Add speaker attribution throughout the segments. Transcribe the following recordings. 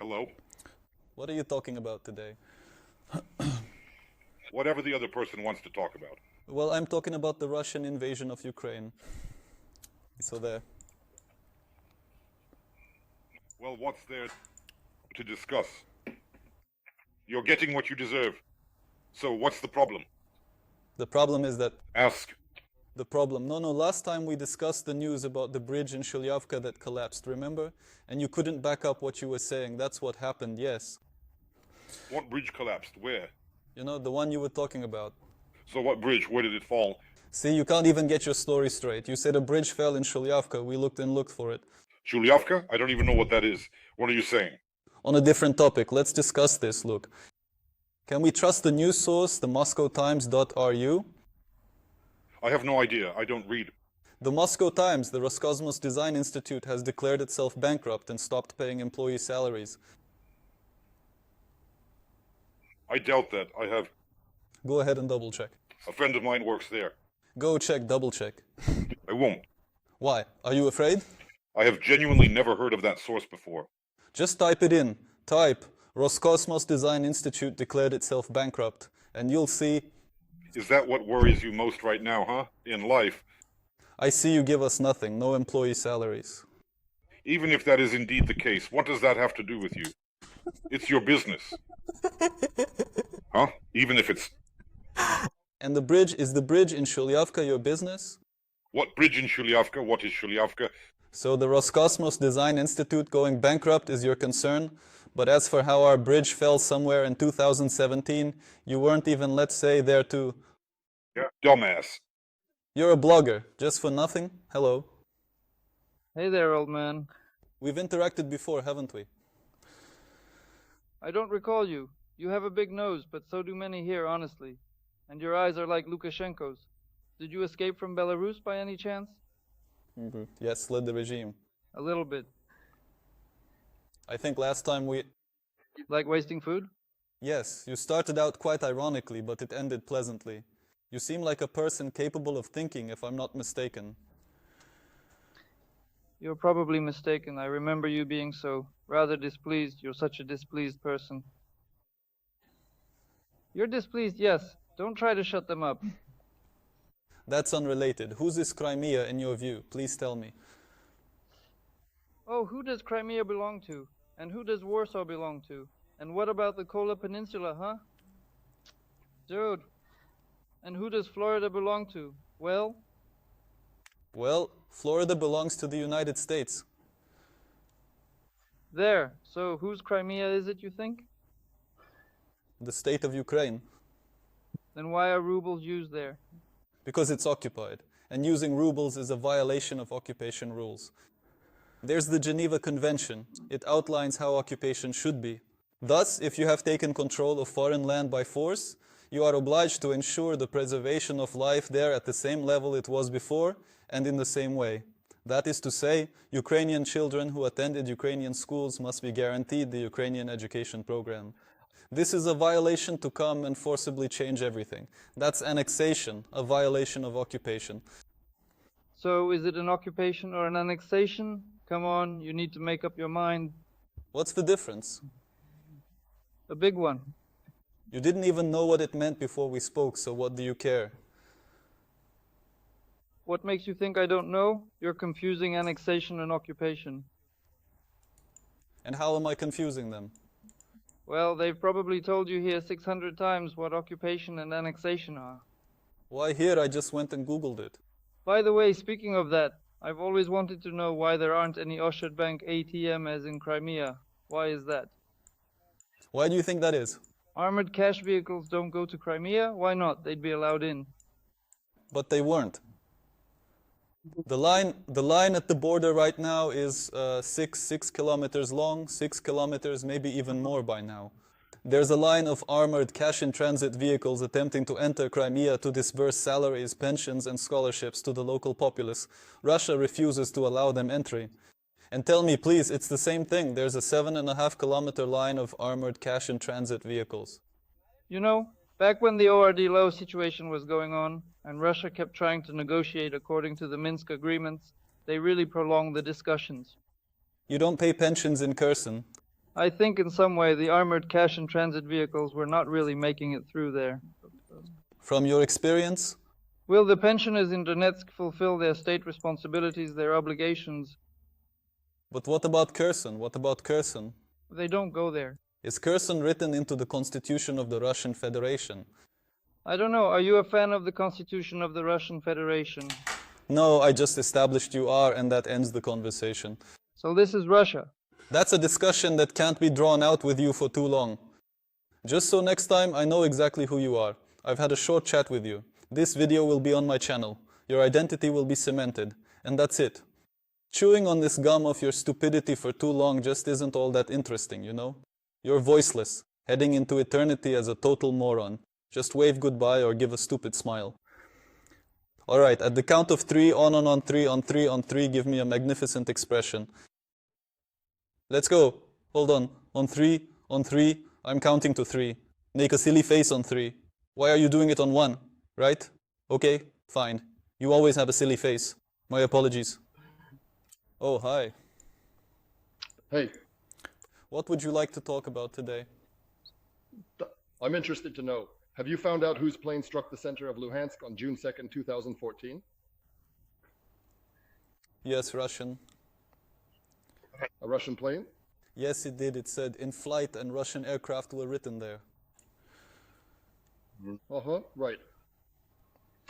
Speaker 1: Hello?
Speaker 2: What are you talking about today?
Speaker 1: Whatever the other person wants to talk about.
Speaker 2: Well, I'm talking about the Russian invasion of Ukraine. So there.
Speaker 1: Well, what's there to discuss? You're getting what you deserve. So what's the problem?
Speaker 2: The problem is that
Speaker 1: Ask.
Speaker 2: No, last time we discussed the news about the bridge in Shulyavka that collapsed, remember? And you couldn't back up what you were saying. That's what happened, yes.
Speaker 1: What bridge collapsed? Where?
Speaker 2: You know, the one you were talking about.
Speaker 1: So what bridge? Where did it fall?
Speaker 2: See, you can't even get your story straight. You said a bridge fell in Shulyavka. We looked for it.
Speaker 1: Shulyavka? I don't even know what that is. What are you saying?
Speaker 2: On a different topic, let's discuss this, look. Can we trust the news source, the MoscowTimes.ru?
Speaker 1: I have no idea. I don't read.
Speaker 2: The Moscow Times, the Roscosmos Design Institute, has declared itself bankrupt and stopped paying employee salaries.
Speaker 1: I doubt that. I have
Speaker 2: Go ahead and double check.
Speaker 1: a friend of mine works there.
Speaker 2: Go check, double check.
Speaker 1: I won't.
Speaker 2: Why? Are you afraid?
Speaker 1: I have genuinely never heard of that source before.
Speaker 2: Just type it in. Type, Roscosmos Design Institute declared itself bankrupt, and you'll see.
Speaker 1: Is that what worries you most right now, huh? In life?
Speaker 2: I see you give us nothing, no employee salaries.
Speaker 1: Even if that is indeed the case, what does that have to do with you? It's your business. Huh? Even if it's...
Speaker 2: And is the bridge in Shulyavka your business?
Speaker 1: What bridge in Shulyavka? What is Shulyavka?
Speaker 2: So the Roscosmos Design Institute going bankrupt is your concern, but as for how our bridge fell somewhere in 2017, you weren't even, let's say, there to...
Speaker 1: Yeah, dumbass.
Speaker 2: You're a blogger, just for nothing? Hello.
Speaker 3: Hey there, old man.
Speaker 2: We've interacted before, haven't we?
Speaker 3: I don't recall you. You have a big nose, but so do many here, honestly. And your eyes are like Lukashenko's. Did you escape from Belarus by any chance?
Speaker 2: Yes, fled the regime.
Speaker 3: A little bit.
Speaker 2: I think last time we...
Speaker 3: Like wasting food?
Speaker 2: Yes, you started out quite ironically, but it ended pleasantly. You seem like a person capable of thinking, if I'm not mistaken.
Speaker 3: You're probably mistaken. I remember you being so rather displeased. You're such a displeased person. You're displeased, yes. Don't try to shut them up.
Speaker 2: That's unrelated. Whose is Crimea in your view? Please tell me.
Speaker 3: Oh, who does Crimea belong to? And who does Warsaw belong to? And what about the Kola Peninsula, huh? Dude. And who does Florida belong to? Well,
Speaker 2: Florida belongs to the United States.
Speaker 3: there. So whose Crimea is it, you think?
Speaker 2: The state of Ukraine.
Speaker 3: Then why are rubles used there?
Speaker 2: Because it's occupied, and using rubles is a violation of occupation rules. There's the Geneva Convention. It outlines how occupation should be. Thus, if you have taken control of foreign land by force, you are obliged to ensure the preservation of life there at the same level it was before and in the same way. That is to say, Ukrainian children who attended Ukrainian schools must be guaranteed the Ukrainian education program. This is a violation to come and forcibly change everything. That's annexation, a violation of occupation.
Speaker 3: So is it an occupation or an annexation? Come on, you need to make up your mind.
Speaker 2: What's the difference?
Speaker 3: A big one.
Speaker 2: You didn't even know what it meant before we spoke, so what do you care?
Speaker 3: What makes you think I don't know? You're confusing annexation and occupation.
Speaker 2: And how am I confusing them?
Speaker 3: Well, they've probably told you here 600 times what occupation and annexation are.
Speaker 2: Why here? I just went and Googled it.
Speaker 3: By the way, speaking of that, I've always wanted to know why there aren't any Oshad Bank ATM as in Crimea. Why is that?
Speaker 2: Why do you think that is?
Speaker 3: Armored cash vehicles don't go to Crimea? Why not? They'd be allowed in.
Speaker 2: But they weren't. The line at the border right now is 6 kilometers long, 6 kilometers, maybe even more by now. There's a line of armored cash-in-transit vehicles attempting to enter Crimea to disburse salaries, pensions and scholarships to the local populace. Russia refuses to allow them entry. And tell me, please, it's the same thing. There's a 7.5-kilometer line of armored cash-in-transit vehicles.
Speaker 3: You know, back when the ORD-low situation was going on, and Russia kept trying to negotiate according to the Minsk agreements, they really prolonged the discussions.
Speaker 2: You don't pay pensions in Kherson.
Speaker 3: I think in some way the armored cash and transit vehicles were not really making it through there.
Speaker 2: From your experience?
Speaker 3: Will the pensioners in Donetsk fulfill their state responsibilities, their obligations?
Speaker 2: But what about Kherson? What about Kherson?
Speaker 3: They don't go there.
Speaker 2: Is Kherson written into the constitution of the Russian Federation?
Speaker 3: I don't know. Are you a fan of the Constitution of the Russian Federation?
Speaker 2: No, I just established you are, and that ends the conversation.
Speaker 3: So this is Russia.
Speaker 2: That's a discussion that can't be drawn out with you for too long. Just so next time I know exactly who you are. I've had a short chat with you. This video will be on my channel. Your identity will be cemented. And that's it. Chewing on this gum of your stupidity for too long just isn't all that interesting, you know? You're voiceless, heading into eternity as a total moron. Just wave goodbye or give a stupid smile. Alright, at the count of 3, on 3, on 3, on 3, give me a magnificent expression. Let's go. Hold on. On 3, I'm counting to 3. Make a silly face on 3. Why are you doing it on 1? Right? Okay, fine. You always have a silly face. My apologies. Oh, hi.
Speaker 4: Hey,
Speaker 2: What would you like to talk about today?
Speaker 4: I'm interested to know, have you found out whose plane struck the center of Luhansk on June 2nd, 2014?
Speaker 2: Yes, Russian.
Speaker 4: A Russian plane?
Speaker 2: Yes, it did. It said in flight and Russian aircraft were written there.
Speaker 4: Uh-huh, right.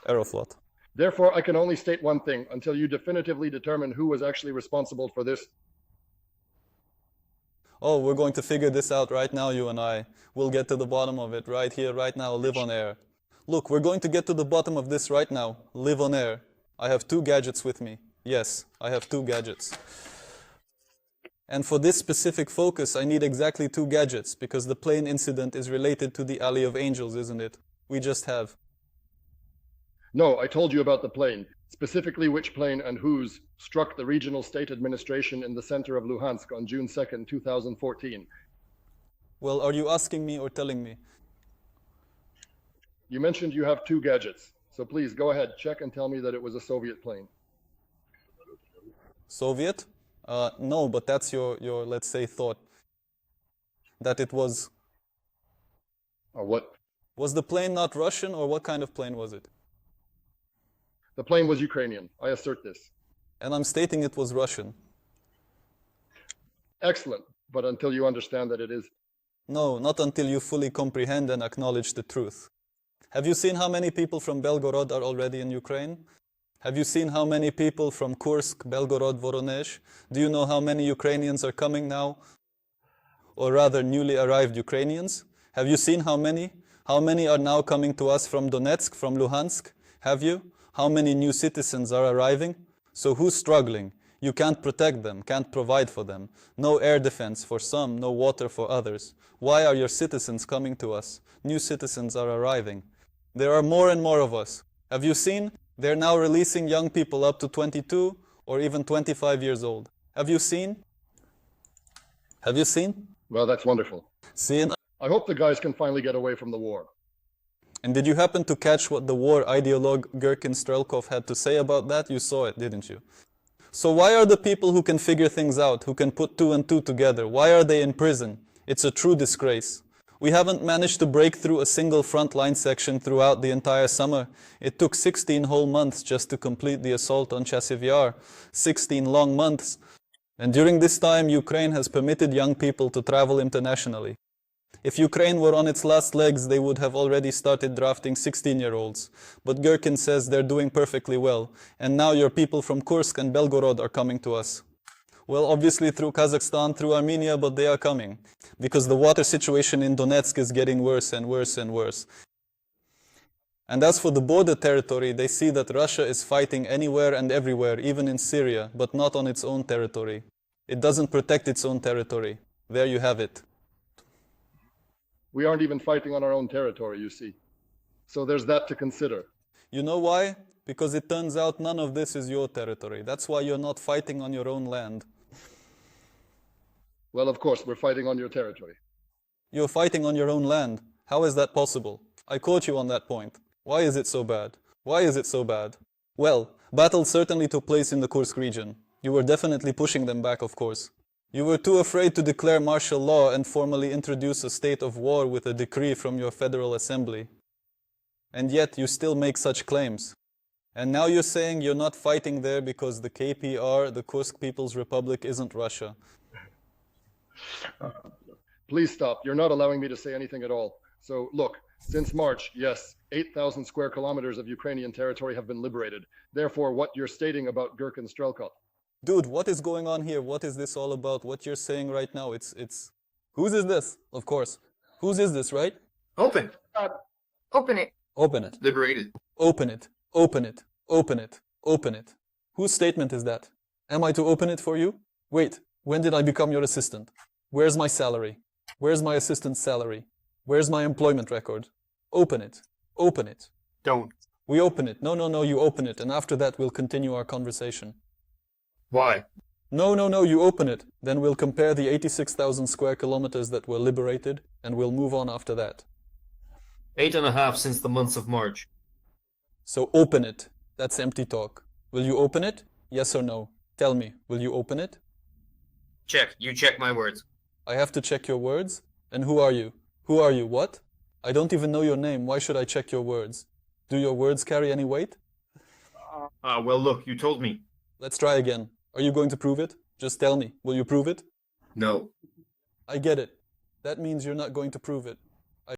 Speaker 2: Aeroflot.
Speaker 4: Therefore, I can only state one thing, until you definitively determine who was actually responsible for this.
Speaker 2: Oh, we're going to figure this out right now, you and I. We'll get to the bottom of it right here, right now, live on air. Look, we're going to get to the bottom of this right now, live on air. I have 2 gadgets with me. Yes, I have 2 gadgets. And for this specific focus, I need exactly 2 gadgets, because the plane incident is related to the Alley of Angels, isn't it? We just have.
Speaker 4: No, I told you about the plane, specifically which plane and whose struck the regional state administration in the center of Luhansk on June 2nd, 2014.
Speaker 2: Well, are you asking me or telling me?
Speaker 4: You mentioned you have 2 gadgets, so please go ahead, check and tell me that it was a Soviet plane.
Speaker 2: Soviet? No, but that's your, let's say, thought. That it was...
Speaker 4: Or what?
Speaker 2: Was the plane not Russian, or what kind of plane was it?
Speaker 4: The plane was Ukrainian, I assert this.
Speaker 2: And I'm stating it was Russian.
Speaker 4: Excellent, but until you understand that it is.
Speaker 2: No, not until you fully comprehend and acknowledge the truth. Have you seen how many people from Belgorod are already in Ukraine? Have you seen how many people from Kursk, Belgorod, Voronezh? Do you know how many Ukrainians are coming now? Or rather, newly arrived Ukrainians? Have you seen how many? How many are now coming to us from Donetsk, from Luhansk? Have you? How many new citizens are arriving? So who's struggling? You can't protect them, can't provide for them. No air defense for some, no water for others. Why are your citizens coming to us? New citizens are arriving. There are more and more of us. Have you seen? They're now releasing young people up to 22 or even 25 years old. Have you seen? Have you seen?
Speaker 4: Well, that's wonderful.
Speaker 2: Seen?
Speaker 4: I hope the guys can finally get away from the war.
Speaker 2: And did you happen to catch what the war ideologue Gherkin Strelkov had to say about that? You saw it, didn't you? So why are the people who can figure things out, who can put 2 and 2 together, why are they in prison? It's a true disgrace. We haven't managed to break through a single frontline section throughout the entire summer. It took 16 whole months just to complete the assault on Chasiv Yar. 16 long months. And during this time, Ukraine has permitted young people to travel internationally. If Ukraine were on its last legs, they would have already started drafting 16-year-olds. But Gherkin says they're doing perfectly well. And now your people from Kursk and Belgorod are coming to us. Well, obviously through Kazakhstan, through Armenia, but they are coming. Because the water situation in Donetsk is getting worse and worse and worse. And as for the border territory, they see that Russia is fighting anywhere and everywhere, even in Syria, but not on its own territory. It doesn't protect its own territory. There you have it.
Speaker 4: We aren't even fighting on our own territory, you see. So there's that to consider.
Speaker 2: You know why? Because it turns out none of this is your territory. That's why you're not fighting on your own land.
Speaker 4: Well, of course, we're fighting on your territory.
Speaker 2: You're fighting on your own land. How is that possible? I caught you on that point. Why is it so bad? Why is it so bad? Well, battle certainly took place in the Kursk region. You were definitely pushing them back, of course. You were too afraid to declare martial law and formally introduce a state of war with a decree from your Federal Assembly. And yet you still make such claims. And now you're saying you're not fighting there because the KPR, the Kursk People's Republic, isn't Russia.
Speaker 4: Please stop. You're not allowing me to say anything at all. So look, since March, yes, 8,000 square kilometers of Ukrainian territory have been liberated. Therefore, what you're stating about Gherkin Strelkov.
Speaker 2: Dude, what is going on here? What is this all about? What you're saying right now, it's... Whose is this? Of course. Whose is this, right?
Speaker 5: Open.
Speaker 6: Open it.
Speaker 2: Open it.
Speaker 5: Liberated.
Speaker 2: Open it. Open it. Open it. Open it. Whose statement is that? Am I to open it for you? Wait, when did I become your assistant? Where's my salary? Where's my assistant's salary? Where's my employment record? Open it. Open it.
Speaker 5: Don't.
Speaker 2: We open it. No, you open it. And after that, we'll continue our conversation.
Speaker 5: Why?
Speaker 2: No, you open it. Then we'll compare the 86,000 square kilometers that were liberated, and we'll move on after that.
Speaker 5: 8.5 since the months of March.
Speaker 2: So open it. That's empty talk. Will you open it? Yes or no? Tell me, will you open it?
Speaker 5: Check. You check my words.
Speaker 2: I have to check your words? And who are you? Who are you? What? I don't even know your name. Why should I check your words? Do your words carry any weight?
Speaker 5: Well, look, you told me.
Speaker 2: Let's try again. Are you going to prove it? Just tell me. Will you prove it?
Speaker 5: No.
Speaker 2: I get it. That means you're not going to prove it.